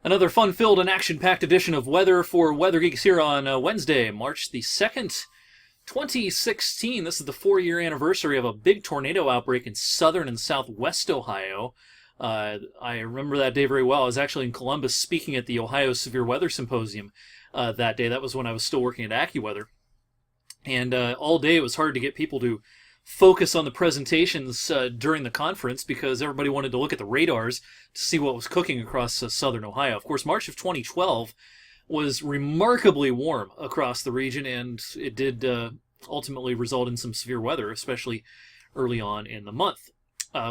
Another fun-filled and action-packed edition of Weather for Weather Geeks here on Wednesday, March the 2nd, 2016. This is the 4-year anniversary of a big tornado outbreak in southern and southwest Ohio. I remember that day very well. I was actually in Columbus speaking at the Ohio Severe Weather Symposium that day. That was when I was still working at AccuWeather. And all day it was hard to get people to focus on the presentations during the conference because everybody wanted to look at the radars to see what was cooking across southern Ohio. Of course, March of 2012 was remarkably warm across the region, and it did ultimately result in some severe weather, especially early on in the month.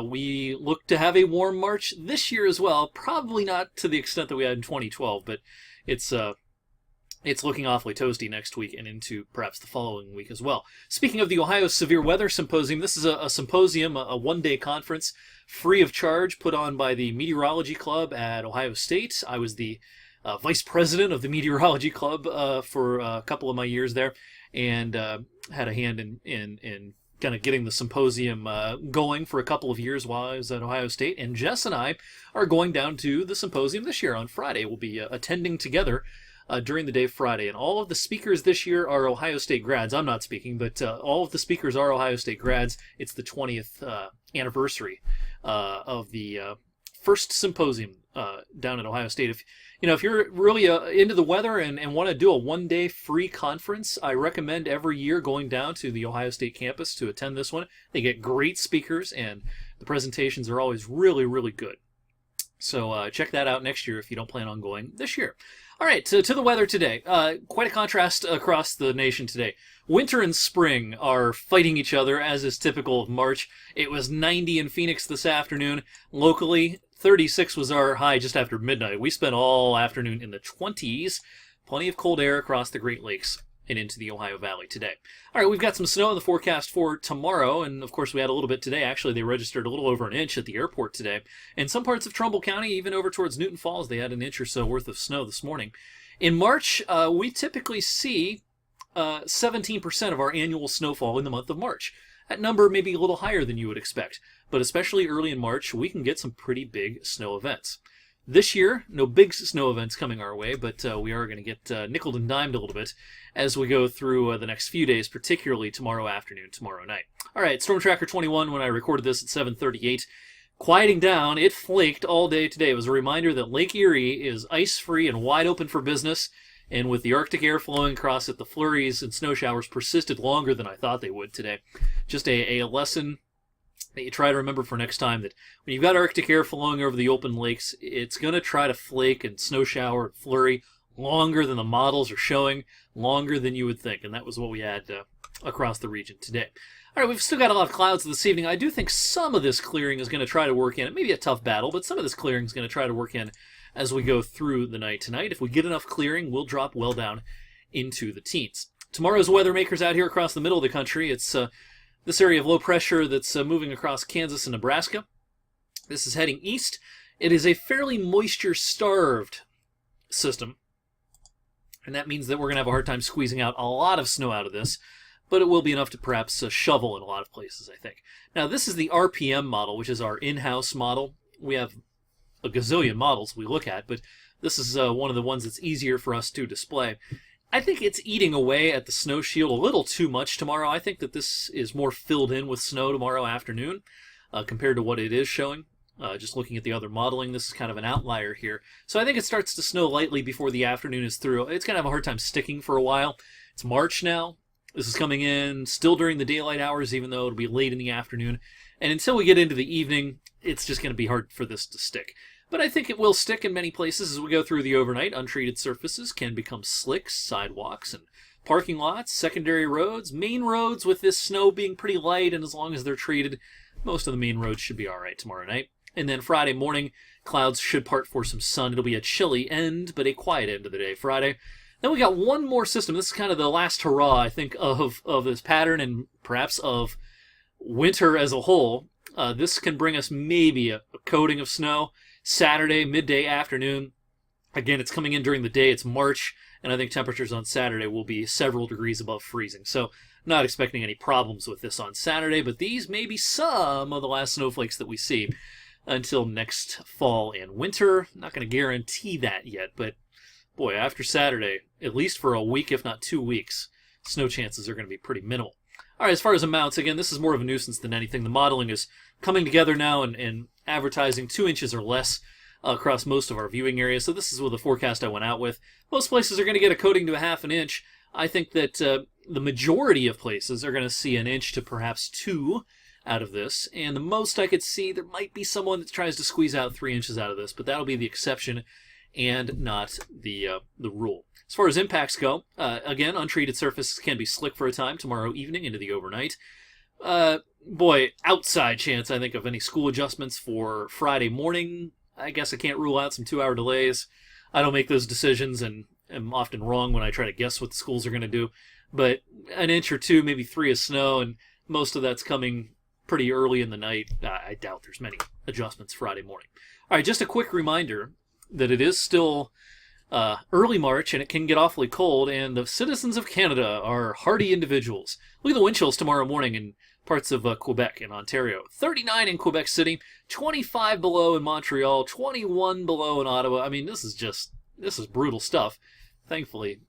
We look to have a warm March this year as well, probably not to the extent that we had in 2012, but it's looking awfully toasty next week and into perhaps the following week as well. Speaking of the Ohio Severe Weather Symposium, this is a symposium, a one-day conference, free of charge, put on by the Meteorology Club at Ohio State. I was the vice president of the Meteorology Club for a couple of my years there, and had a hand in kind of getting the symposium going for a couple of years while I was at Ohio State. And Jess and I are going down to the symposium this year on Friday. We'll be attending together during the day Friday. And all of the speakers this year are Ohio State grads. I'm not speaking, but all of the speakers are Ohio State grads. It's the 20th anniversary of the first symposium down at Ohio State. If you're really into the weather and want to do a one-day free conference, I recommend every year going down to the Ohio State campus to attend this one. They get great speakers, and the presentations are always really, really good. So check that out next year if you don't plan on going this year. All right, to the weather today. Quite a contrast across the nation today. Winter and spring are fighting each other, as is typical of March. It was 90 in Phoenix this afternoon. Locally, 36 was our high just after midnight. We spent all afternoon in the 20s. Plenty of cold air across the Great Lakes and into the Ohio Valley today. All right, we've got some snow in the forecast for tomorrow, and of course we had a little bit today. Actually, they registered a little over an inch at the airport today. In some parts of Trumbull County, even over towards Newton Falls, they had an inch or so worth of snow this morning. In March, we typically see 17% of our annual snowfall in the month of March. That number may be a little higher than you would expect, but especially early in March, we can get some pretty big snow events. This year, no big snow events coming our way, but we are going to get nickeled and dimed a little bit as we go through the next few days, particularly tomorrow afternoon, tomorrow night. All right, Storm Tracker 21, when I recorded this at 7:38, quieting down. It flaked all day today. It was a reminder that Lake Erie is ice-free and wide open for business, and with the Arctic air flowing across it, the flurries and snow showers persisted longer than I thought they would today. Just a lesson that you try to remember for next time, that when you've got Arctic air flowing over the open lakes, it's going to try to flake and snow shower and flurry longer than the models are showing, longer than you would think, and that was what we had across the region today. All right, we've still got a lot of clouds this evening. I do think some of this clearing is going to try to work in. It may be a tough battle, but some of this clearing is going to try to work in as we go through the night tonight. If we get enough clearing, we'll drop well down into the teens. Tomorrow's weather makers out here across the middle of the country. It's this area of low pressure that's moving across Kansas and Nebraska. This is heading east. It is a fairly moisture-starved system, and that means that we're going to have a hard time squeezing out a lot of snow out of this, but it will be enough to perhaps shovel in a lot of places, I think. Now, this is the RPM model, which is our in-house model. We have a gazillion models we look at, but this is one of the ones that's easier for us to display. I think it's eating away at the snow shield a little too much tomorrow. I think that this is more filled in with snow tomorrow afternoon compared to what it is showing. Just looking at the other modeling, this is kind of an outlier here. So I think it starts to snow lightly before the afternoon is through. It's going to have a hard time sticking for a while. It's March now. This is coming in still during the daylight hours, even though it'll be late in the afternoon. And until we get into the evening, it's just going to be hard for this to stick. But I think it will stick in many places as we go through the overnight. Untreated surfaces can become slicks, sidewalks, and parking lots, secondary roads, main roads with this snow being pretty light, and as long as they're treated, most of the main roads should be all right tomorrow night. And then Friday morning, clouds should part for some sun. It'll be a chilly end, but a quiet end of the day Friday. Then we got one more system. This is kind of the last hurrah, I think, of this pattern and perhaps of winter as a whole. This can bring us maybe a coating of snow Saturday, midday, afternoon. Again, it's coming in during the day. It's March, and I think temperatures on Saturday will be several degrees above freezing. So not expecting any problems with this on Saturday, but these may be some of the last snowflakes that we see. until next fall and winter. Not going to guarantee that yet, but boy, after Saturday, at least for a week, if not 2 weeks, snow chances are going to be pretty minimal. All right, as far as amounts, again, this is more of a nuisance than anything. The modeling is coming together now and advertising 2 inches or less across most of our viewing areas. So this is the forecast I went out with. Most places are going to get a coating to a half an inch. I think that the majority of places are going to see an inch to perhaps 2 out of this. And the most I could see, there might be someone that tries to squeeze out 3 inches out of this, but that'll be the exception and not the rule. As far as impacts go, again, untreated surfaces can be slick for a time tomorrow evening into the overnight. Outside chance, I think, of any school adjustments for Friday morning. I guess I can't rule out some 2-hour delays. I don't make those decisions and am often wrong when I try to guess what the schools are going to do. But an inch or 2, maybe 3 of snow, and most of that's coming pretty early in the night. I doubt there's many adjustments Friday morning. All right, just a quick reminder that it is still early March, and it can get awfully cold, and the citizens of Canada are hardy individuals. Look at the wind chills tomorrow morning in parts of Quebec and Ontario. 39 in Quebec City, 25 below in Montreal, 21 below in Ottawa. I mean, this is brutal stuff. Thankfully,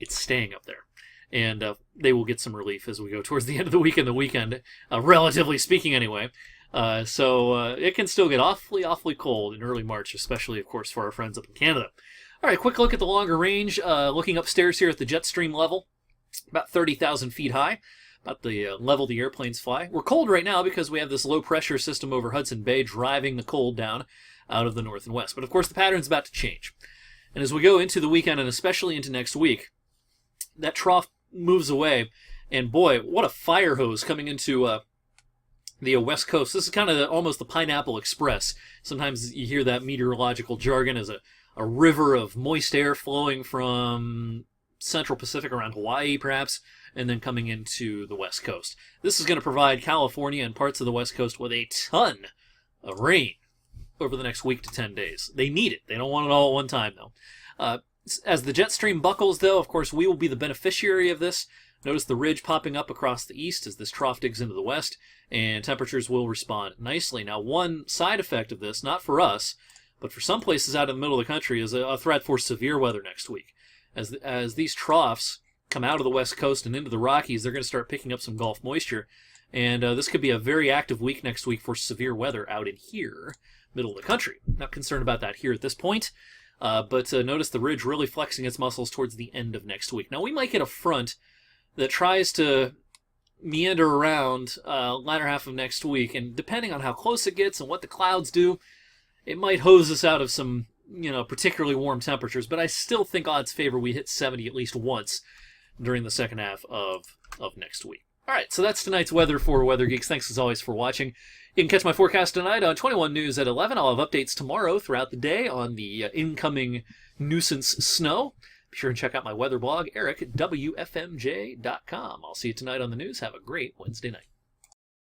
it's staying up there. And they will get some relief as we go towards the end of the week and the weekend, relatively speaking anyway. So it can still get awfully cold in early March, especially, of course, for our friends up in Canada. All right, quick look at the longer range. Looking upstairs here at the jet stream level, about 30,000 feet high, about the level the airplanes fly. We're cold right now because we have this low-pressure system over Hudson Bay driving the cold down out of the north and west. But, of course, the pattern's about to change. And as we go into the weekend, and especially into next week, that trough moves away. And, boy, what a fire hose coming into the west coast. This is kind of almost the Pineapple Express. Sometimes you hear that meteorological jargon as a river of moist air flowing from central Pacific around Hawaii, perhaps, and then coming into the west coast. This is going to provide California and parts of the west coast with a ton of rain over the next week to 10 days. They need it. They don't want it all at one time, though. As the jet stream buckles, though, of course, we will be the beneficiary of this. Notice the ridge popping up across the east as this trough digs into the west, and temperatures will respond nicely. Now, one side effect of this, not for us, but for some places out in the middle of the country, is a threat for severe weather next week. As these troughs come out of the west coast and into the Rockies, they're going to start picking up some Gulf moisture, and this could be a very active week next week for severe weather out in here, middle of the country. Not concerned about that here at this point, but notice the ridge really flexing its muscles towards the end of next week. Now, we might get a front that tries to meander around latter half of next week, and depending on how close it gets and what the clouds do, it might hose us out of some, particularly warm temperatures, but I still think odds favor we hit 70 at least once during the second half of next week. All right, so that's tonight's weather for Weather Geeks. Thanks as always for watching. You can catch my forecast tonight on 21 News at 11. I'll have updates tomorrow throughout the day on the incoming nuisance snow. Be sure and check out my weather blog, eric at wfmj.com. I'll see you tonight on the news. Have a great Wednesday night.